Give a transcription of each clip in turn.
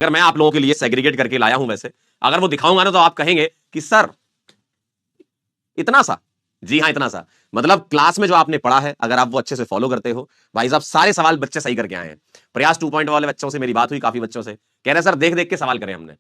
अगर मैं आप लोगों के लिए सेग्रीगेट करके लाया हूं, वैसे अगर वो दिखाऊंगा ना तो आप कहेंगे कि सर इतना सा। जी हां, इतना सा। मतलब क्लास में जो आपने पढ़ा है, अगर आप वो अच्छे से फॉलो करते हो, भाई साहब सारे सवाल बच्चे सही करके आए हैं। प्रयास 2 वाले बच्चों से मेरी बात हुई, काफी बच्चों से कह रहे सर देख देख के सवाल करें हमने।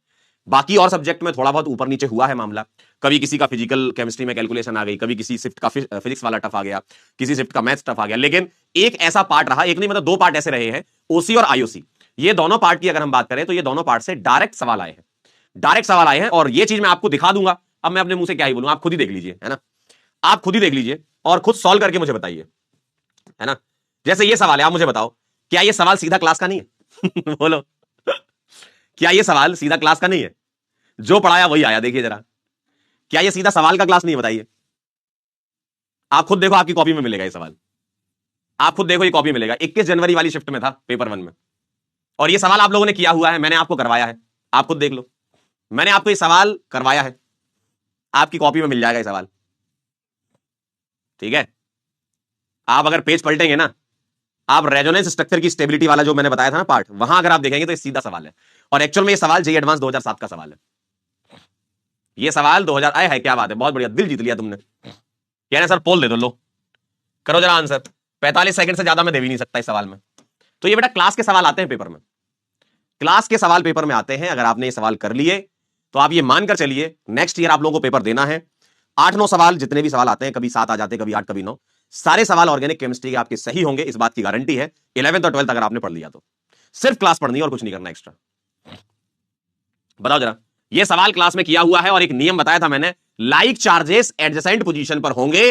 बाकी और सब्जेक्ट में थोड़ा बहुत ऊपर नीचे हुआ है मामला, कभी किसी का फिजिकल केमिस्ट्री में कैलकुलेशन आ गई, कभी किसी शिफ्ट का फिजिक्स वाला टफ आ गया, किसी शिफ्ट का मैथ्स टफ आ गया, लेकिन एक ऐसा पार्ट रहा, एक नहीं मतलब 2 पार्ट ऐसे रहे हैं, ओसी और आईओसी। ये दोनों पार्ट की अगर हम बात करें तो ये दोनों पार्ट से डायरेक्ट सवाल आए हैं, डायरेक्ट सवाल आए हैं। और ये चीज मैं आपको दिखा दूंगा। अब मैं अपने मुंह से क्या ही बोलूं, आप खुद ही देख लीजिए, है ना। आप खुद ही देख लीजिए और खुद सॉल्व करके मुझे बताइए, है ना। जैसे ये सवाल है, आप मुझे बताओ क्या ये सवाल सीधा क्लास का नहीं है? बोलो, क्या ये सवाल सीधा क्लास का नहीं है? जो पढ़ाया वही आया, देखिए जरा। क्या ये सीधा सवाल का क्लास नहीं है? बताइए। आप खुद देखो, आपकी कॉपी में मिलेगा ये सवाल। आप खुद देखो, ये कॉपी मिलेगा, 21 जनवरी वाली शिफ्ट में था, पेपर 1 में। और ये सवाल आप लोगों ने किया हुआ है, मैंने आपको करवाया है। आप खुद देख लो, मैंने आपको ये सवाल करवाया है, आपकी कॉपी में मिल जाएगा ये सवाल, ठीक है। आप अगर पेज पलटेंगे ना, आप रेजोनेंस स्ट्रक्चर की स्टेबिलिटी वाला जो मैंने बताया था ना पार्ट, वहां अगर आप देखेंगे तो ये सीधा सवाल है। और एक्चुअल में ये सवाल जेईई एडवांस 2007 का सवाल है। ये सवाल 2000 आया है, क्या बात है, बहुत बढ़िया, दिल जीत लिया तुमने। कह रहे सर पोल दे दो, लो करो जरा आंसर। 45 सेकंड से ज्यादा मैं दे भी नहीं सकता इस सवाल में। तो ये बेटा क्लास के सवाल आते हैं पेपर में, क्लास के सवाल पेपर में आते हैं। अगर आपने ये सवाल कर लिए तो आप ये मानकर चलिए नेक्स्ट ईयर आप लोगों को पेपर देना है। 8-9 सवाल जितने भी सवाल आते हैं, कभी 7 आ जाते हैं, कभी 8, कभी 9, सारे सवाल ऑर्गेनिक केमिस्ट्री के आपके सही होंगे, इस बात की गारंटी है। 11th और 12th अगर आपने पढ़ लिया तो सिर्फ क्लास पढ़नी है और कुछ नहीं करना एक्स्ट्रा। बताओ जरा, ये सवाल क्लास में किया हुआ है और एक नियम बताया था मैंने, लाइक चार्जेस एडजेसेंट पोजीशन पर होंगे